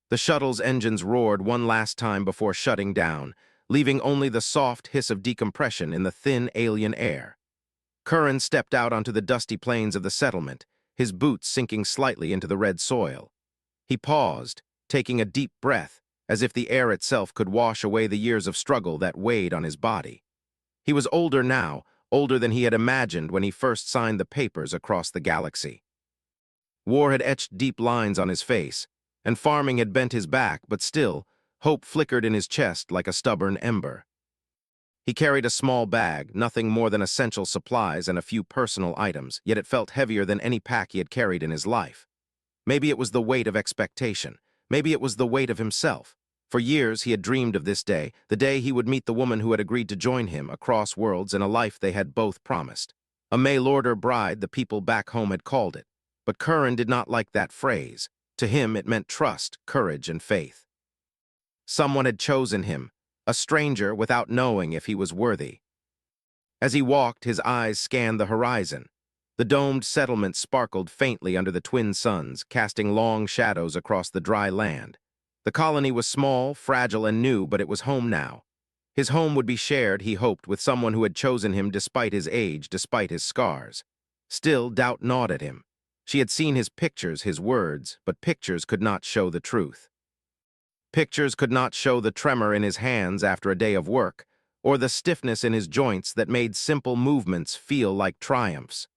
The shuttle's engines roared one last time before shutting down, leaving only the soft hiss of decompression in the thin alien air. Curran stepped out onto the dusty plains of the settlement, his boots sinking slightly into the red soil. He paused, taking a deep breath, as if the air itself could wash away the years of struggle that weighed on his body. He was older now, older than he had imagined when he first signed the papers across the galaxy. War had etched deep lines on his face, and farming had bent his back, but still, hope flickered in his chest like a stubborn ember. He carried a small bag, nothing more than essential supplies and a few personal items, yet it felt heavier than any pack he had carried in his life. Maybe it was the weight of expectation. Maybe it was the weight of himself. For years he had dreamed of this day, the day he would meet the woman who had agreed to join him across worlds in a life they had both promised. A mail-order bride, the people back home had called it. But Curran did not like that phrase. To him it meant trust, courage, and faith. Someone had chosen him, a stranger without knowing if he was worthy. As he walked, his eyes scanned the horizon. The domed settlement sparkled faintly under the twin suns, casting long shadows across the dry land. The colony was small, fragile, and new, but it was home now. His home would be shared, he hoped, with someone who had chosen him despite his age, despite his scars. Still, doubt gnawed at him. She had seen his pictures, his words, but pictures could not show the truth. Pictures could not show the tremor in his hands after a day of work, or the stiffness in his joints that made simple movements feel like triumphs.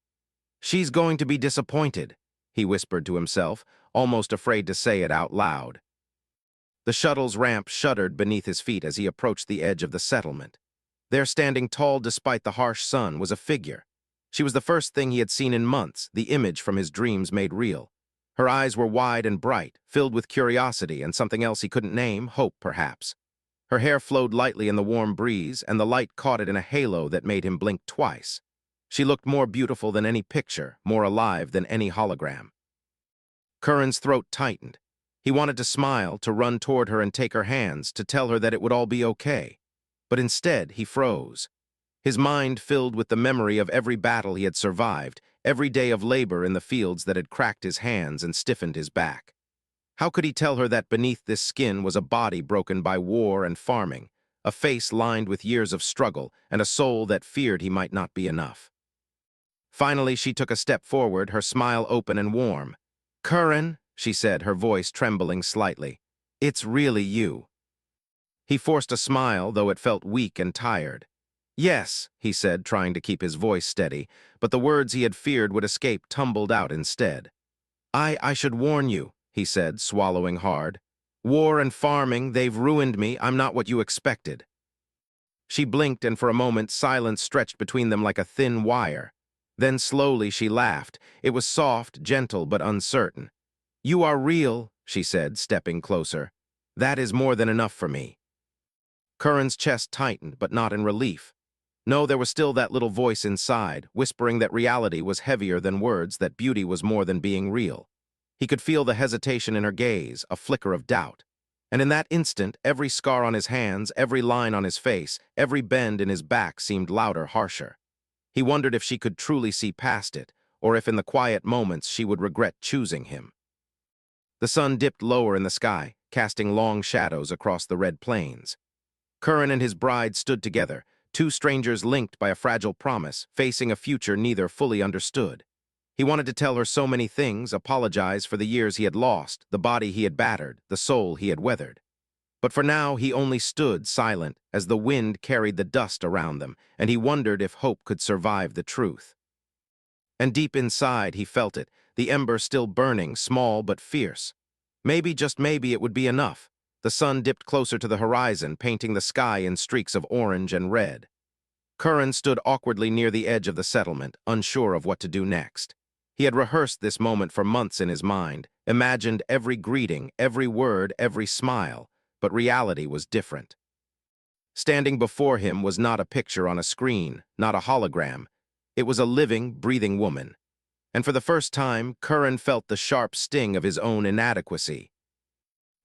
"She's going to be disappointed," he whispered to himself, almost afraid to say it out loud. The shuttle's ramp shuddered beneath his feet as he approached the edge of the settlement. There, standing tall despite the harsh sun, was a figure. She was the first thing he had seen in months, the image from his dreams made real. Her eyes were wide and bright, filled with curiosity and something else he couldn't name, hope perhaps. Her hair flowed lightly in the warm breeze, and the light caught it in a halo that made him blink twice. She looked more beautiful than any picture, more alive than any hologram. Curran's throat tightened. He wanted to smile, to run toward her and take her hands, to tell her that it would all be okay. But instead, he froze. His mind filled with the memory of every battle he had survived, every day of labor in the fields that had cracked his hands and stiffened his back. How could he tell her that beneath this skin was a body broken by war and farming, a face lined with years of struggle, and a soul that feared he might not be enough? Finally, she took a step forward, her smile open and warm. "Curran," she said, her voice trembling slightly, "it's really you." He forced a smile, though it felt weak and tired. "Yes," he said, trying to keep his voice steady, but the words he had feared would escape tumbled out instead. I should warn you," he said, swallowing hard. "War and farming, they've ruined me. I'm not what you expected." She blinked, and for a moment silence stretched between them like a thin wire. Then slowly she laughed. It was soft, gentle, but uncertain. "You are real," she said, stepping closer. "That is more than enough for me." Curran's chest tightened, but not in relief. No, there was still that little voice inside, whispering that reality was heavier than words, that beauty was more than being real. He could feel the hesitation in her gaze, a flicker of doubt. And in that instant, every scar on his hands, every line on his face, every bend in his back seemed louder, harsher. He wondered if she could truly see past it, or if in the quiet moments she would regret choosing him. The sun dipped lower in the sky, casting long shadows across the red plains. Curran and his bride stood together, two strangers linked by a fragile promise, facing a future neither fully understood. He wanted to tell her so many things, apologize for the years he had lost, the body he had battered, the soul he had weathered. But for now he only stood silent as the wind carried the dust around them, and he wondered if hope could survive the truth. And deep inside he felt it, the ember still burning, small but fierce. Maybe, just maybe, it would be enough. The sun dipped closer to the horizon, painting the sky in streaks of orange and red. Curran stood awkwardly near the edge of the settlement, unsure of what to do next. He had rehearsed this moment for months in his mind, imagined every greeting, every word, every smile, but reality was different. Standing before him was not a picture on a screen, not a hologram. It was a living, breathing woman. And for the first time, Curran felt the sharp sting of his own inadequacy.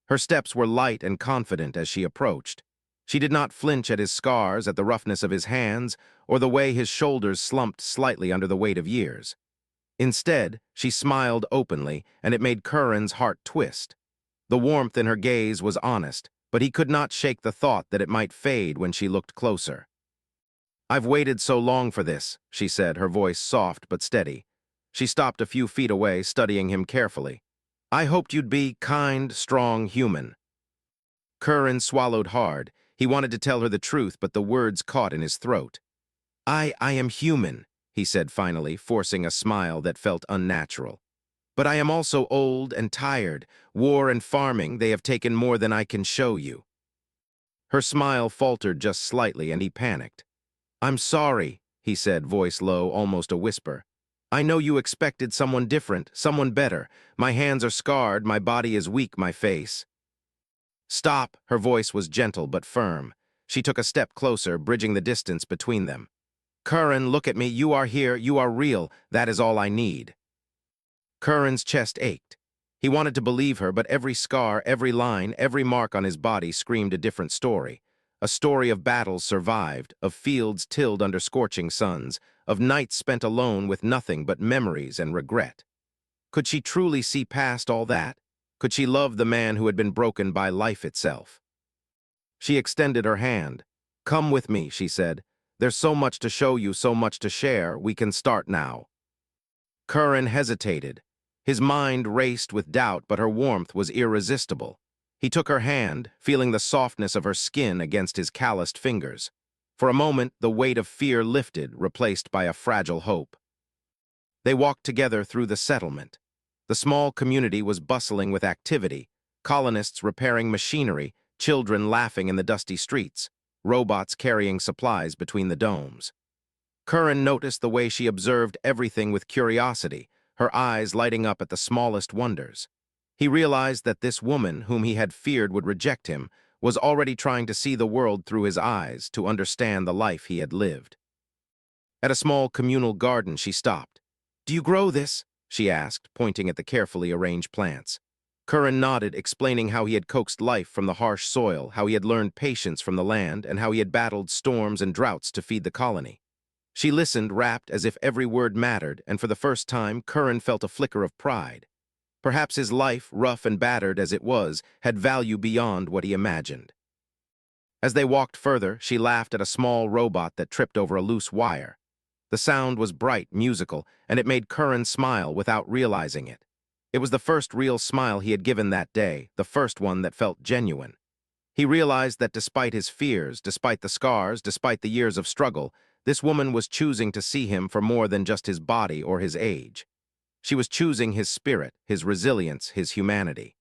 Her steps were light and confident as she approached. She did not flinch at his scars, at the roughness of his hands, or the way his shoulders slumped slightly under the weight of years. Instead, she smiled openly, and it made Curran's heart twist. The warmth in her gaze was honest, but he could not shake the thought that it might fade when she looked closer. "I've waited so long for this," she said, her voice soft but steady. She stopped a few feet away, studying him carefully. "I hoped you'd be kind, strong, human." Curran swallowed hard. He wanted to tell her the truth, but the words caught in his throat. I am human," he said finally, forcing a smile that felt unnatural. "But I am also old and tired. War and farming, they have taken more than I can show you." Her smile faltered just slightly, and he panicked. "I'm sorry," he said, voice low, almost a whisper. "I know you expected someone different, someone better. My hands are scarred, my body is weak, my face." "Stop!" Her voice was gentle but firm. She took a step closer, bridging the distance between them. "Curran, look at me. You are here. You are real. That is all I need." Curran's chest ached. He wanted to believe her, but every scar, every line, every mark on his body screamed a different story. A story of battles survived, of fields tilled under scorching suns, of nights spent alone with nothing but memories and regret. Could she truly see past all that? Could she love the man who had been broken by life itself? She extended her hand. "Come with me," she said. "There's so much to show you, so much to share. We can start now." Curran hesitated. His mind raced with doubt, but her warmth was irresistible. He took her hand, feeling the softness of her skin against his calloused fingers. For a moment, the weight of fear lifted, replaced by a fragile hope. They walked together through the settlement. The small community was bustling with activity, colonists repairing machinery, children laughing in the dusty streets, robots carrying supplies between the domes. Curran noticed the way she observed everything with curiosity, her eyes lighting up at the smallest wonders. He realized that this woman, whom he had feared would reject him, was already trying to see the world through his eyes, to understand the life he had lived. At a small communal garden, she stopped. "Do you grow this?" she asked, pointing at the carefully arranged plants. Curran nodded, explaining how he had coaxed life from the harsh soil, how he had learned patience from the land, and how he had battled storms and droughts to feed the colony. She listened, rapt, as if every word mattered, and for the first time, Curran felt a flicker of pride. Perhaps his life, rough and battered as it was, had value beyond what he imagined. As they walked further, she laughed at a small robot that tripped over a loose wire. The sound was bright, musical, and it made Curran smile without realizing it. It was the first real smile he had given that day, the first one that felt genuine. He realized that despite his fears, despite the scars, despite the years of struggle, this woman was choosing to see him for more than just his body or his age. She was choosing his spirit, his resilience, his humanity.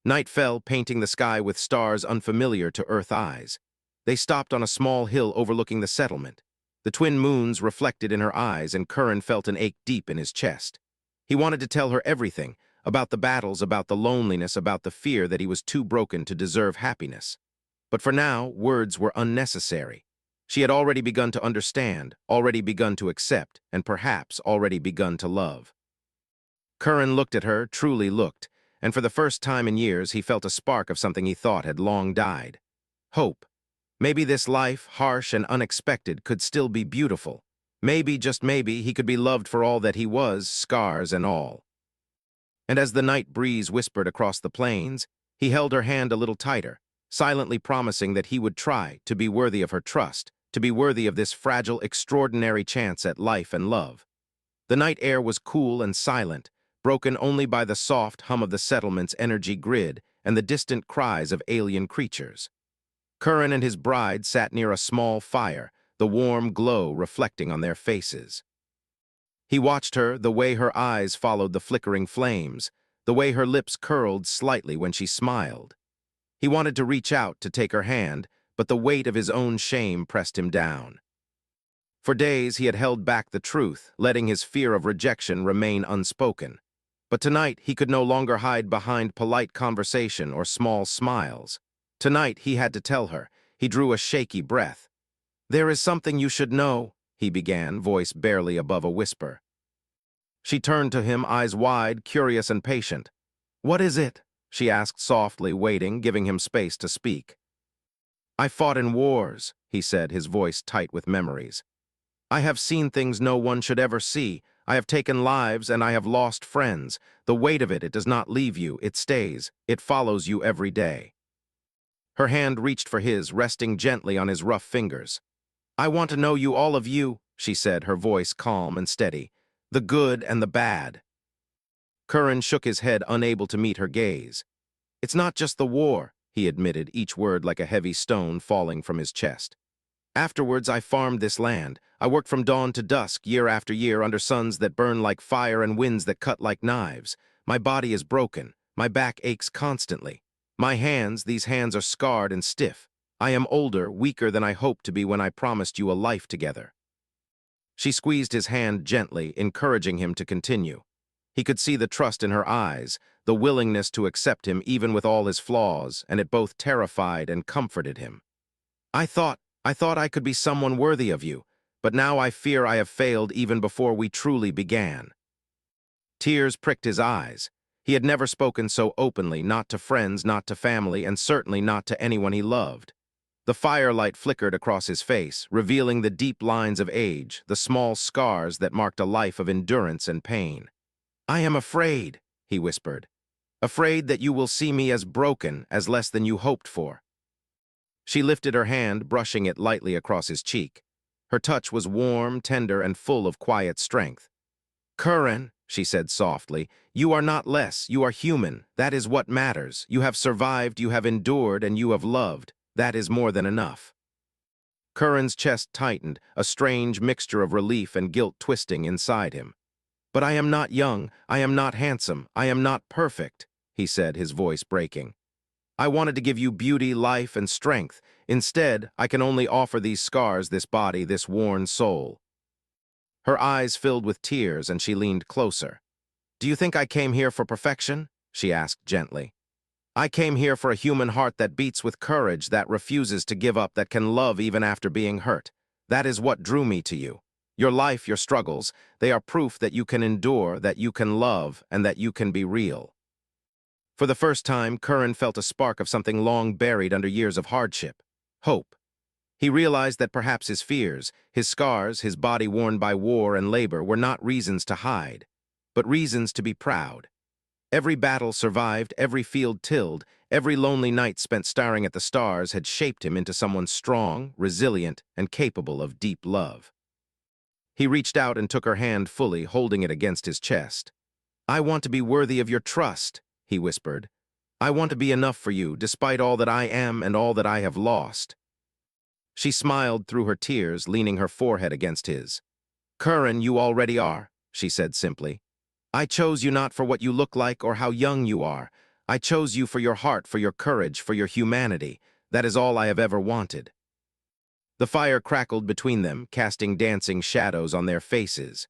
Night fell, painting the sky with stars unfamiliar to Earth eyes. They stopped on a small hill overlooking the settlement. The twin moons reflected in her eyes, and Curran felt an ache deep in his chest. He wanted to tell her everything, about the battles, about the loneliness, about the fear that he was too broken to deserve happiness. But for now, words were unnecessary. She had already begun to understand, already begun to accept, and perhaps already begun to love. Curran looked at her, truly looked, and for the first time in years he felt a spark of something he thought had long died. Hope. Maybe this life, harsh and unexpected, could still be beautiful. Maybe, just maybe, he could be loved for all that he was, scars and all. And as the night breeze whispered across the plains, he held her hand a little tighter, silently promising that he would try to be worthy of her trust, to be worthy of this fragile, extraordinary chance at life and love. The night air was cool and silent, broken only by the soft hum of the settlement's energy grid and the distant cries of alien creatures. Curran and his bride sat near a small fire, the warm glow reflecting on their faces. He watched her, the way her eyes followed the flickering flames, the way her lips curled slightly when she smiled. He wanted to reach out to take her hand, but the weight of his own shame pressed him down. For days he had held back the truth, letting his fear of rejection remain unspoken. But tonight he could no longer hide behind polite conversation or small smiles. Tonight he had to tell her. He drew a shaky breath. "There is something you should know," he began, voice barely above a whisper. She turned to him, eyes wide, curious and patient. "What is it?" she asked softly, waiting, giving him space to speak. "I fought in wars," he said, his voice tight with memories. "I have seen things no one should ever see. I have taken lives and I have lost friends. The weight of it does not leave you, it stays. It follows you every day. Her hand reached for his, resting gently on his rough fingers. I want to know you, all of you, she said, her voice calm and steady. The good and the bad. Curran shook his head, unable to meet her gaze. It's not just the war, he admitted, each word like a heavy stone falling from his chest. Afterwards, I farmed this land. I worked from dawn to dusk, year after year, under suns that burn like fire and winds that cut like knives. My body is broken. My back aches constantly. My hands, these hands are scarred and stiff. I am older, weaker than I hoped to be when I promised you a life together. She squeezed his hand gently, encouraging him to continue. He could see the trust in her eyes, the willingness to accept him even with all his flaws, and it both terrified and comforted him. I thought I could be someone worthy of you, but now I fear I have failed even before we truly began. Tears pricked his eyes. He had never spoken so openly, not to friends, not to family, and certainly not to anyone he loved. The firelight flickered across his face, revealing the deep lines of age, the small scars that marked a life of endurance and pain. I am afraid, he whispered. Afraid that you will see me as broken, as less than you hoped for. She lifted her hand, brushing it lightly across his cheek. Her touch was warm, tender, and full of quiet strength. Curran, she said softly, you are not less, you are human. That is what matters. You have survived, you have endured, and you have loved. That is more than enough. Curran's chest tightened, a strange mixture of relief and guilt twisting inside him. But I am not young, I am not handsome, I am not perfect, he said, his voice breaking. I wanted to give you beauty, life, and strength. Instead, I can only offer these scars, this body, this worn soul. Her eyes filled with tears, and she leaned closer. Do you think I came here for perfection? She asked gently. I came here for a human heart that beats with courage, that refuses to give up, that can love even after being hurt. That is what drew me to you. Your life, your struggles, they are proof that you can endure, that you can love, and that you can be real. For the first time, Curran felt a spark of something long buried under years of hardship. Hope. He realized that perhaps his fears, his scars, his body worn by war and labor were not reasons to hide, but reasons to be proud. Every battle survived, every field tilled, every lonely night spent staring at the stars had shaped him into someone strong, resilient, and capable of deep love. He reached out and took her hand fully, holding it against his chest. I want to be worthy of your trust, he whispered. I want to be enough for you, despite all that I am and all that I have lost. She smiled through her tears, leaning her forehead against his. Curran, you already are, she said simply. I chose you not for what you look like or how young you are. I chose you for your heart, for your courage, for your humanity. That is all I have ever wanted. The fire crackled between them, casting dancing shadows on their faces.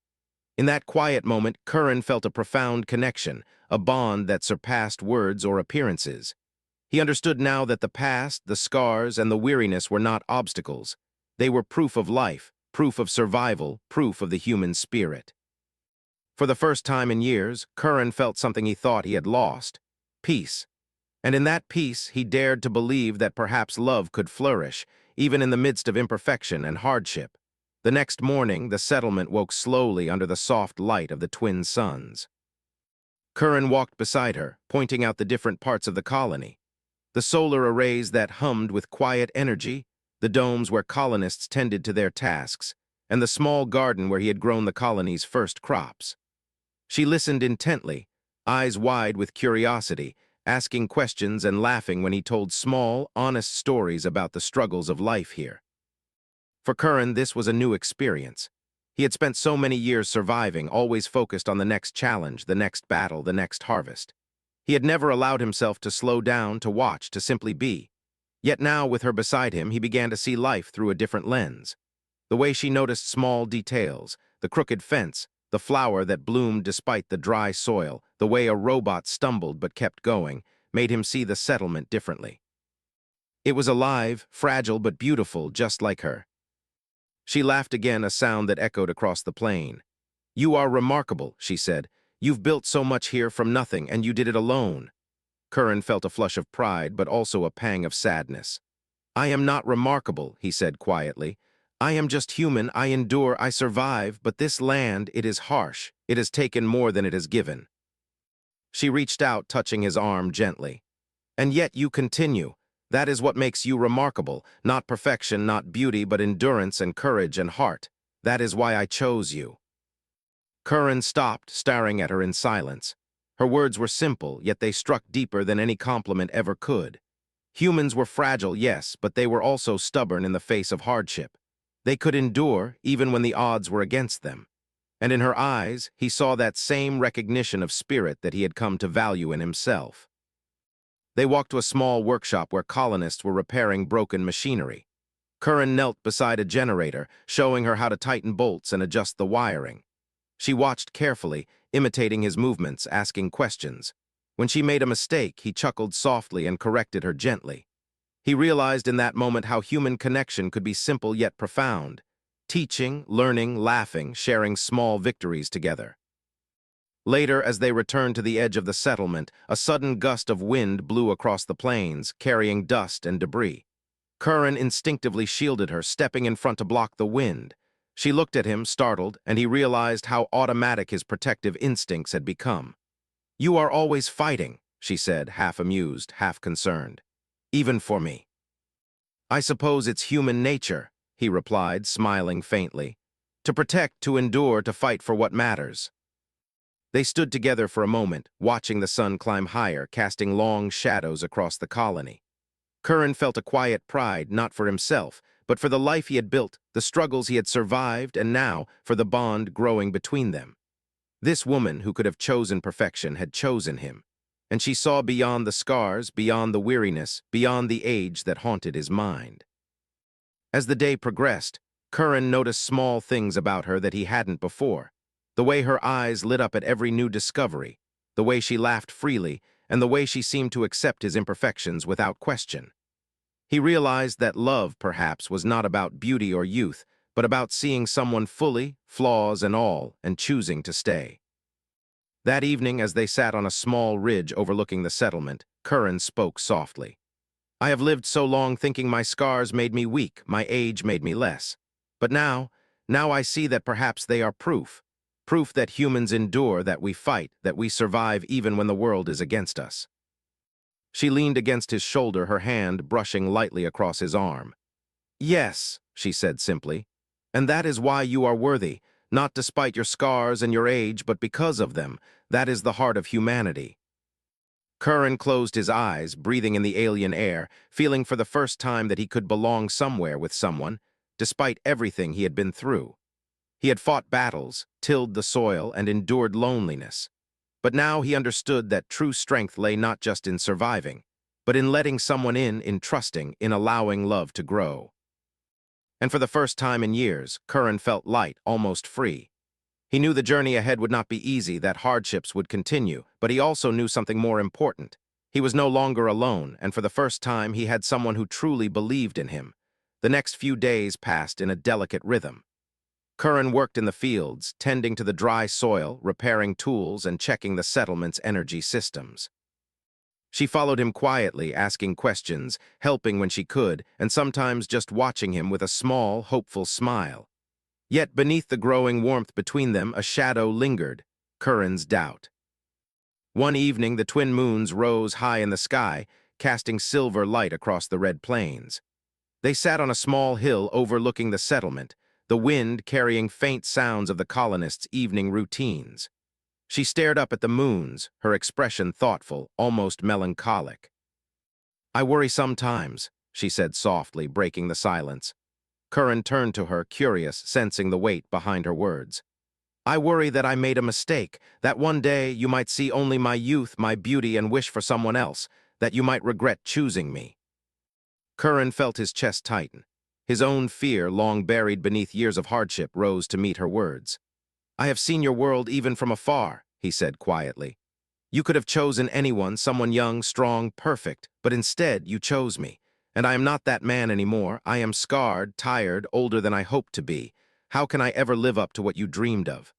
In that quiet moment, Curran felt a profound connection, a bond that surpassed words or appearances. He understood now that the past, the scars, and the weariness were not obstacles. They were proof of life, proof of survival, proof of the human spirit. For the first time in years, Curran felt something he thought he had lost: peace. And in that peace, he dared to believe that perhaps love could flourish, even in the midst of imperfection and hardship. The next morning, the settlement woke slowly under the soft light of the twin suns. Curran walked beside her, pointing out the different parts of the colony. The solar arrays that hummed with quiet energy, the domes where colonists tended to their tasks, and the small garden where he had grown the colony's first crops. She listened intently, eyes wide with curiosity, asking questions and laughing when he told small, honest stories about the struggles of life here. For Curran, this was a new experience. He had spent so many years surviving, always focused on the next challenge, the next battle, the next harvest. He had never allowed himself to slow down, to watch, to simply be. Yet now, with her beside him, he began to see life through a different lens. The way she noticed small details, the crooked fence, the flower that bloomed despite the dry soil, the way a robot stumbled but kept going, made him see the settlement differently. It was alive, fragile but beautiful, just like her. She laughed again, a sound that echoed across the plain. You are remarkable, she said. You've built so much here from nothing, and you did it alone. Curran felt a flush of pride, but also a pang of sadness. I am not remarkable, he said quietly. I am just human, I endure, I survive, but this land, it is harsh. It has taken more than it has given. She reached out, touching his arm gently. And yet you continue. That is what makes you remarkable. Not perfection, not beauty, but endurance and courage and heart. That is why I chose you. Curran stopped, staring at her in silence. Her words were simple, yet they struck deeper than any compliment ever could. Humans were fragile, yes, but they were also stubborn in the face of hardship. They could endure, even when the odds were against them. And in her eyes, he saw that same recognition of spirit that he had come to value in himself. They walked to a small workshop where colonists were repairing broken machinery. Curran knelt beside a generator, showing her how to tighten bolts and adjust the wiring. She watched carefully, imitating his movements, asking questions. When she made a mistake, he chuckled softly and corrected her gently. He realized in that moment how human connection could be simple yet profound. Teaching, learning, laughing, sharing small victories together. Later, as they returned to the edge of the settlement, a sudden gust of wind blew across the plains, carrying dust and debris. Curran instinctively shielded her, stepping in front to block the wind. She looked at him, startled, and he realized how automatic his protective instincts had become. "You are always fighting," she said, half amused, half concerned. "Even for me." "I suppose it's human nature," he replied, smiling faintly. "To protect, to endure, to fight for what matters." They stood together for a moment, watching the sun climb higher, casting long shadows across the colony. Curran felt a quiet pride, not for himself, but for the life he had built, the struggles he had survived, and now for the bond growing between them. This woman who could have chosen perfection had chosen him, and she saw beyond the scars, beyond the weariness, beyond the age that haunted his mind. As the day progressed, Curran noticed small things about her that he hadn't before. The way her eyes lit up at every new discovery, the way she laughed freely, and the way she seemed to accept his imperfections without question. He realized that love, perhaps, was not about beauty or youth, but about seeing someone fully, flaws and all, and choosing to stay. That evening, as they sat on a small ridge overlooking the settlement, Curran spoke softly. "I have lived so long thinking my scars made me weak, my age made me less. But now I see that perhaps they are proof. Proof that humans endure, that we fight, that we survive even when the world is against us." She leaned against his shoulder, her hand brushing lightly across his arm. "Yes," she said simply, "and that is why you are worthy, not despite your scars and your age, but because of them. That is the heart of humanity." Curran closed his eyes, breathing in the alien air, feeling for the first time that he could belong somewhere with someone, despite everything he had been through. He had fought battles, tilled the soil, and endured loneliness. But now he understood that true strength lay not just in surviving, but in letting someone in trusting, in allowing love to grow. And for the first time in years, Curran felt light, almost free. He knew the journey ahead would not be easy, that hardships would continue, but he also knew something more important. He was no longer alone, and for the first time he had someone who truly believed in him. The next few days passed in a delicate rhythm. Curran worked in the fields, tending to the dry soil, repairing tools, and checking the settlement's energy systems. She followed him quietly, asking questions, helping when she could, and sometimes just watching him with a small, hopeful smile. Yet beneath the growing warmth between them, a shadow lingered, Curran's doubt. One evening, the twin moons rose high in the sky, casting silver light across the red plains. They sat on a small hill overlooking the settlement, the wind carrying faint sounds of the colonists' evening routines. She stared up at the moons, her expression thoughtful, almost melancholic. "I worry sometimes," she said softly, breaking the silence. Curran turned to her, curious, sensing the weight behind her words. "I worry that I made a mistake, that one day you might see only my youth, my beauty, and wish for someone else, that you might regret choosing me." Curran felt his chest tighten. His own fear, long buried beneath years of hardship, rose to meet her words. "I have seen your world even from afar," he said quietly. "You could have chosen anyone, someone young, strong, perfect, but instead you chose me. And I am not that man anymore. I am scarred, tired, older than I hoped to be. How can I ever live up to what you dreamed of?"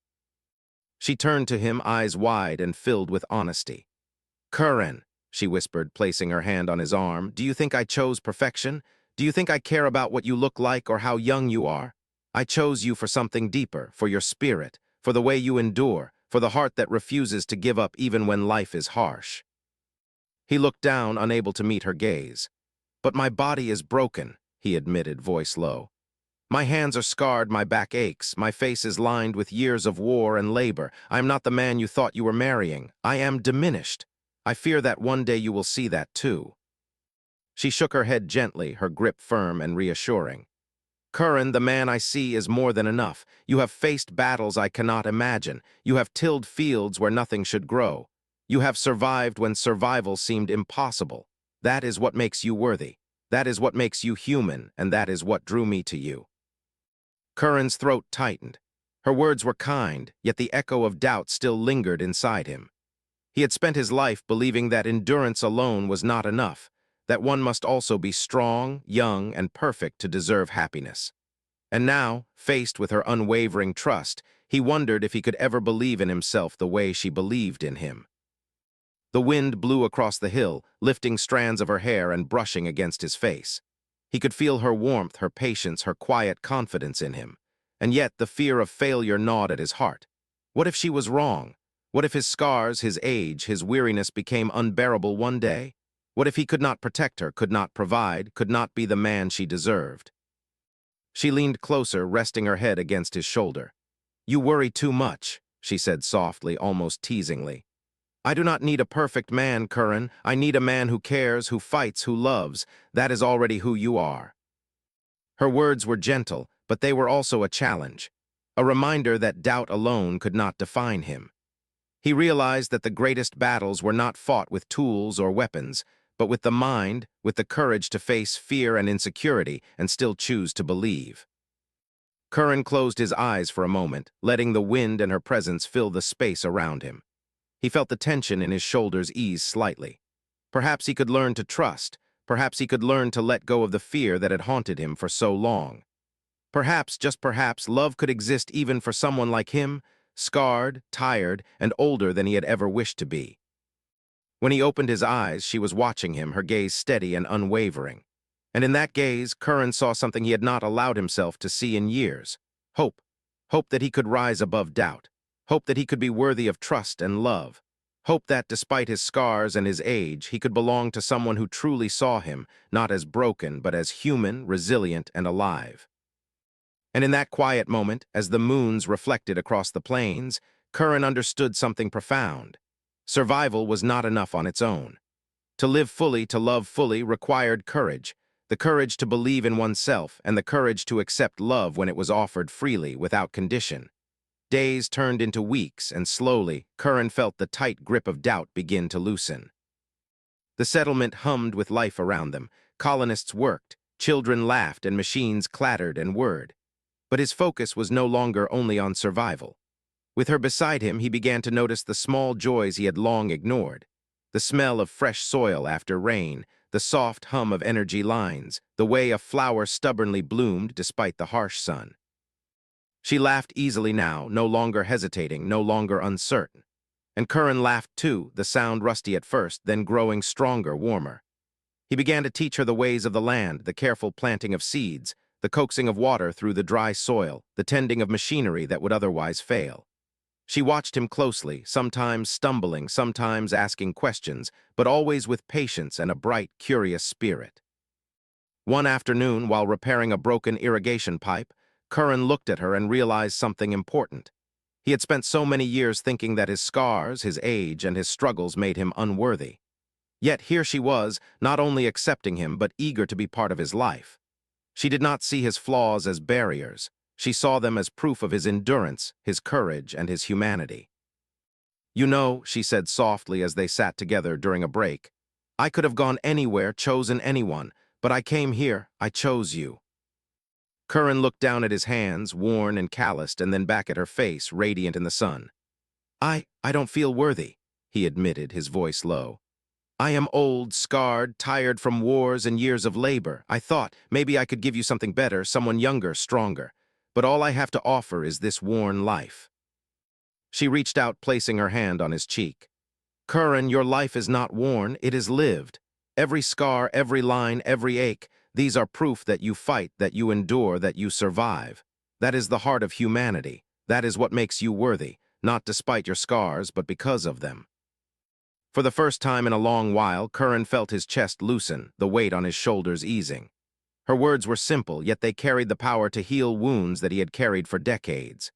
She turned to him, eyes wide and filled with honesty. "Curran," she whispered, placing her hand on his arm, "do you think I chose perfection? Do you think I care about what you look like or how young you are? I chose you for something deeper, for your spirit, for the way you endure, for the heart that refuses to give up even when life is harsh. He looked down, unable to meet her gaze. But my body is broken, he admitted, voice low. My hands are scarred, my back aches, my face is lined with years of war and labor. I am not the man you thought you were marrying. I am diminished. I fear that one day you will see that too. She shook her head gently, her grip firm and reassuring. Curran, the man I see is more than enough. You have faced battles I cannot imagine. You have tilled fields where nothing should grow. You have survived when survival seemed impossible. That is what makes you worthy. That is what makes you human, and that is what drew me to you. Curran's throat tightened. Her words were kind, yet the echo of doubt still lingered inside him. He had spent his life believing that endurance alone was not enough, that one must also be strong, young, and perfect to deserve happiness. And now, faced with her unwavering trust, he wondered if he could ever believe in himself the way she believed in him. The wind blew across the hill, lifting strands of her hair and brushing against his face. He could feel her warmth, her patience, her quiet confidence in him. And yet the fear of failure gnawed at his heart. What if she was wrong? What if his scars, his age, his weariness became unbearable one day? What if he could not protect her, could not provide, could not be the man she deserved? She leaned closer, resting her head against his shoulder. You worry too much, she said softly, almost teasingly. I do not need a perfect man, Curran. I need a man who cares, who fights, who loves. That is already who you are. Her words were gentle, but they were also a challenge, a reminder that doubt alone could not define him. He realized that the greatest battles were not fought with tools or weapons, but with the mind, with the courage to face fear and insecurity and still choose to believe. Curran closed his eyes for a moment, letting the wind and her presence fill the space around him. He felt the tension in his shoulders ease slightly. Perhaps he could learn to trust. Perhaps he could learn to let go of the fear that had haunted him for so long. Perhaps, just perhaps, love could exist even for someone like him, scarred, tired, and older than he had ever wished to be. When he opened his eyes, she was watching him, her gaze steady and unwavering. And in that gaze, Curran saw something he had not allowed himself to see in years. Hope. Hope that he could rise above doubt. Hope that he could be worthy of trust and love. Hope that, despite his scars and his age, he could belong to someone who truly saw him, not as broken, but as human, resilient, and alive. And in that quiet moment, as the moons reflected across the plains, Curran understood something profound. Survival was not enough on its own. To live fully, to love fully, required courage, the courage to believe in oneself and the courage to accept love when it was offered freely, without condition. Days turned into weeks, and slowly, Curran felt the tight grip of doubt begin to loosen. The settlement hummed with life around them. Colonists worked, children laughed, and machines clattered and whirred. But his focus was no longer only on survival. With her beside him, he began to notice the small joys he had long ignored. The smell of fresh soil after rain, the soft hum of energy lines, the way a flower stubbornly bloomed despite the harsh sun. She laughed easily now, no longer hesitating, no longer uncertain. And Curran laughed too, the sound rusty at first, then growing stronger, warmer. He began to teach her the ways of the land, the careful planting of seeds, the coaxing of water through the dry soil, the tending of machinery that would otherwise fail. She watched him closely, sometimes stumbling, sometimes asking questions, but always with patience and a bright, curious spirit. One afternoon, while repairing a broken irrigation pipe, Curran looked at her and realized something important. He had spent so many years thinking that his scars, his age, and his struggles made him unworthy. Yet here she was, not only accepting him, but eager to be part of his life. She did not see his flaws as barriers. She saw them as proof of his endurance, his courage, and his humanity. You know, she said softly as they sat together during a break, I could have gone anywhere, chosen anyone, but I came here, I chose you. Curran looked down at his hands, worn and calloused, and then back at her face, radiant in the sun. I don't feel worthy, he admitted, his voice low. I am old, scarred, tired from wars and years of labor. I thought maybe I could give you something better, someone younger, stronger. But all I have to offer is this worn life. She reached out, placing her hand on his cheek. Curran, your life is not worn, it is lived. Every scar, every line, every ache, these are proof that you fight, that you endure, that you survive. That is the heart of humanity. That is what makes you worthy, not despite your scars, but because of them. For the first time in a long while, Curran felt his chest loosen, the weight on his shoulders easing. Her words were simple, yet they carried the power to heal wounds that he had carried for decades.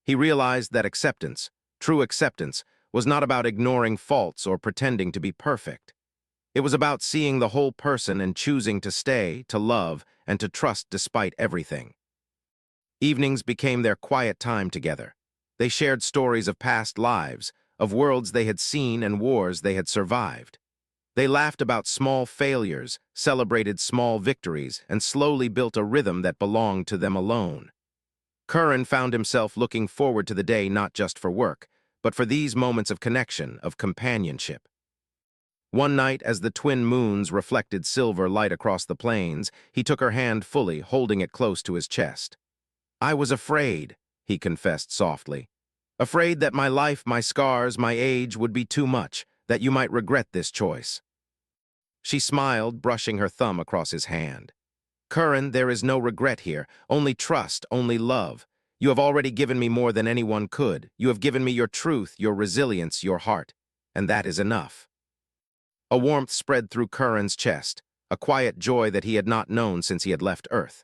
He realized that acceptance, true acceptance, was not about ignoring faults or pretending to be perfect. It was about seeing the whole person and choosing to stay, to love, and to trust despite everything. Evenings became their quiet time together. They shared stories of past lives, of worlds they had seen and wars they had survived. They laughed about small failures, celebrated small victories, and slowly built a rhythm that belonged to them alone. Curran found himself looking forward to the day not just for work, but for these moments of connection, of companionship. One night, as the twin moons reflected silver light across the plains, he took her hand fully, holding it close to his chest. "I was afraid," he confessed softly. "Afraid that my life, my scars, my age would be too much, that you might regret this choice." She smiled, brushing her thumb across his hand. "Curran, there is no regret here, only trust, only love. You have already given me more than anyone could. You have given me your truth, your resilience, your heart. And that is enough." A warmth spread through Curran's chest, a quiet joy that he had not known since he had left Earth.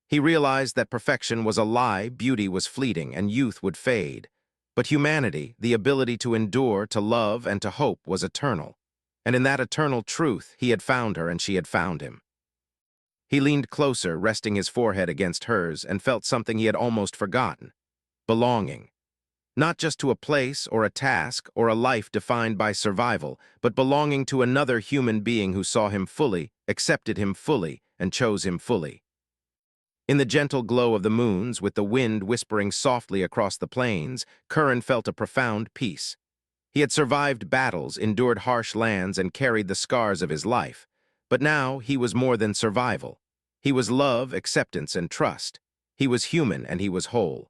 He realized that perfection was a lie, beauty was fleeting, and youth would fade. But humanity, the ability to endure, to love, and to hope, was eternal. And in that eternal truth, he had found her and she had found him. He leaned closer, resting his forehead against hers, and felt something he had almost forgotten: belonging. Not just to a place or a task or a life defined by survival, but belonging to another human being who saw him fully, accepted him fully, and chose him fully. In the gentle glow of the moons, with the wind whispering softly across the plains, Curran felt a profound peace. He had survived battles, endured harsh lands, and carried the scars of his life. But now he was more than survival. He was love, acceptance, and trust. He was human and he was whole.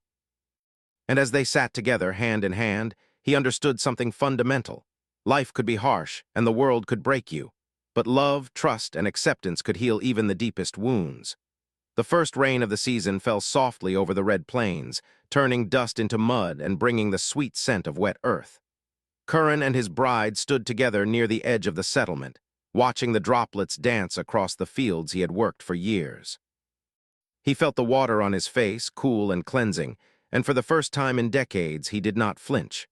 And as they sat together, hand in hand, he understood something fundamental. Life could be harsh, and the world could break you. But love, trust, and acceptance could heal even the deepest wounds. The first rain of the season fell softly over the red plains, turning dust into mud and bringing the sweet scent of wet earth. Curran and his bride stood together near the edge of the settlement, watching the droplets dance across the fields he had worked for years. He felt the water on his face, cool and cleansing, and for the first time in decades he did not flinch.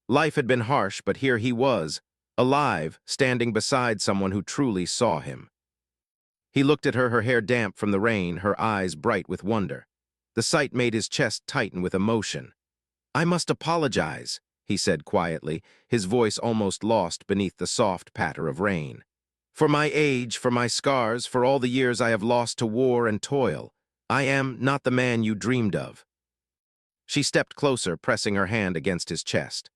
Life had been harsh, but here he was, alive, standing beside someone who truly saw him. He looked at her hair damp from the rain, her eyes bright with wonder. The sight made his chest tighten with emotion. "I must apologize," he said quietly, his voice almost lost beneath the soft patter of rain. "For my age, for my scars, for all the years I have lost to war and toil. I am not the man you dreamed of." She stepped closer, pressing her hand against his chest.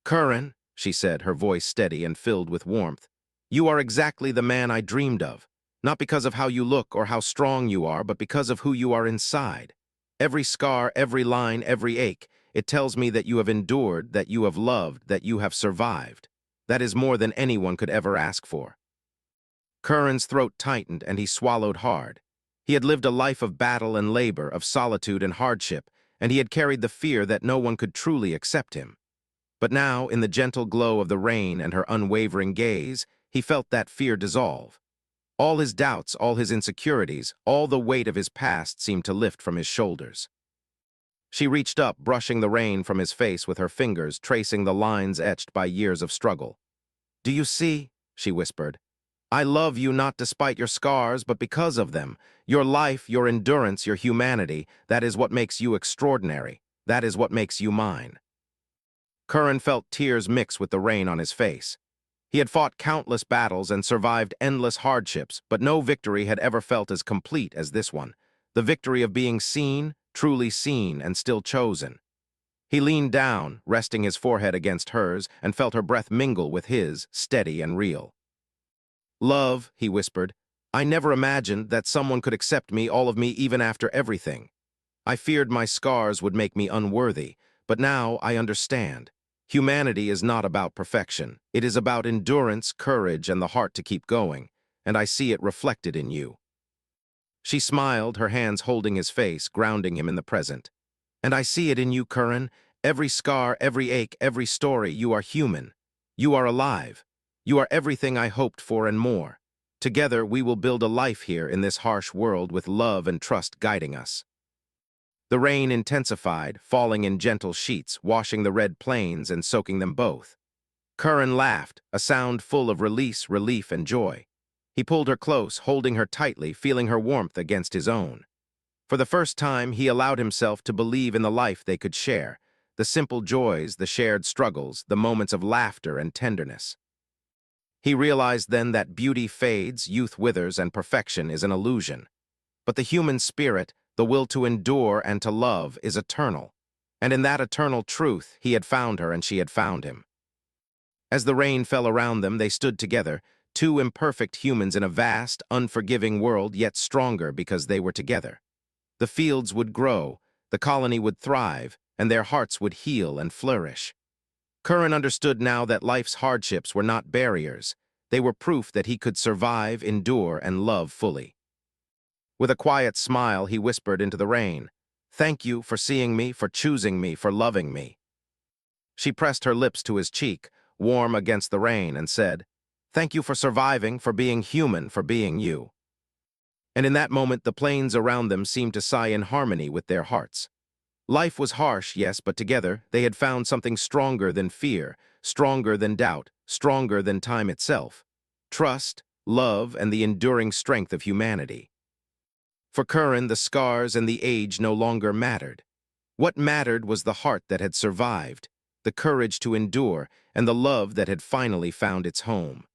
"Curran," she said, her voice steady and filled with warmth, "you are exactly the man I dreamed of. Not because of how you look or how strong you are, but because of who you are inside. Every scar, every line, every ache, it tells me that you have endured, that you have loved, that you have survived. That is more than anyone could ever ask for." Curran's throat tightened and he swallowed hard. He had lived a life of battle and labor, of solitude and hardship, and he had carried the fear that no one could truly accept him. But now, in the gentle glow of the rain and her unwavering gaze, he felt that fear dissolve. All his doubts, all his insecurities, all the weight of his past seemed to lift from his shoulders. She reached up, brushing the rain from his face with her fingers, tracing the lines etched by years of struggle. "Do you see?" she whispered. "I love you not despite your scars, but because of them. Your life, your endurance, your humanity, that is what makes you extraordinary. That is what makes you mine." Curran felt tears mix with the rain on his face. He had fought countless battles and survived endless hardships, but no victory had ever felt as complete as this one. The victory of being seen, truly seen, and still chosen. He leaned down, resting his forehead against hers, and felt her breath mingle with his, steady and real. "Love," he whispered, "I never imagined that someone could accept me, all of me, even after everything. I feared my scars would make me unworthy, but now I understand. Humanity is not about perfection. It is about endurance, courage, and the heart to keep going, and I see it reflected in you." She smiled, her hands holding his face, grounding him in the present. And I see it in you, Curran. Every scar, every ache, every story, you are human. You are alive. You are everything I hoped for and more. Together, we will build a life here in this harsh world with love and trust guiding us. The rain intensified, falling in gentle sheets, washing the red plains and soaking them both. Curran laughed, a sound full of release, relief, and joy. He pulled her close, holding her tightly, feeling her warmth against his own. For the first time, he allowed himself to believe in the life they could share, the simple joys, the shared struggles, the moments of laughter and tenderness. He realized then that beauty fades, youth withers, and perfection is an illusion. But the human spirit, the will to endure and to love, is eternal. And in that eternal truth, he had found her and she had found him. As the rain fell around them, they stood together, two imperfect humans in a vast, unforgiving world, yet stronger because they were together. The fields would grow, the colony would thrive, and their hearts would heal and flourish. Curran understood now that life's hardships were not barriers. They were proof that he could survive, endure, and love fully. With a quiet smile, he whispered into the rain, "Thank you for seeing me, for choosing me, for loving me." She pressed her lips to his cheek, warm against the rain, and said, "Thank you for surviving, for being human, for being you." And in that moment, the plains around them seemed to sigh in harmony with their hearts. Life was harsh, yes, but together they had found something stronger than fear, stronger than doubt, stronger than time itself. Trust, love, and the enduring strength of humanity. For Curran, the scars and the age no longer mattered. What mattered was the heart that had survived, the courage to endure, and the love that had finally found its home.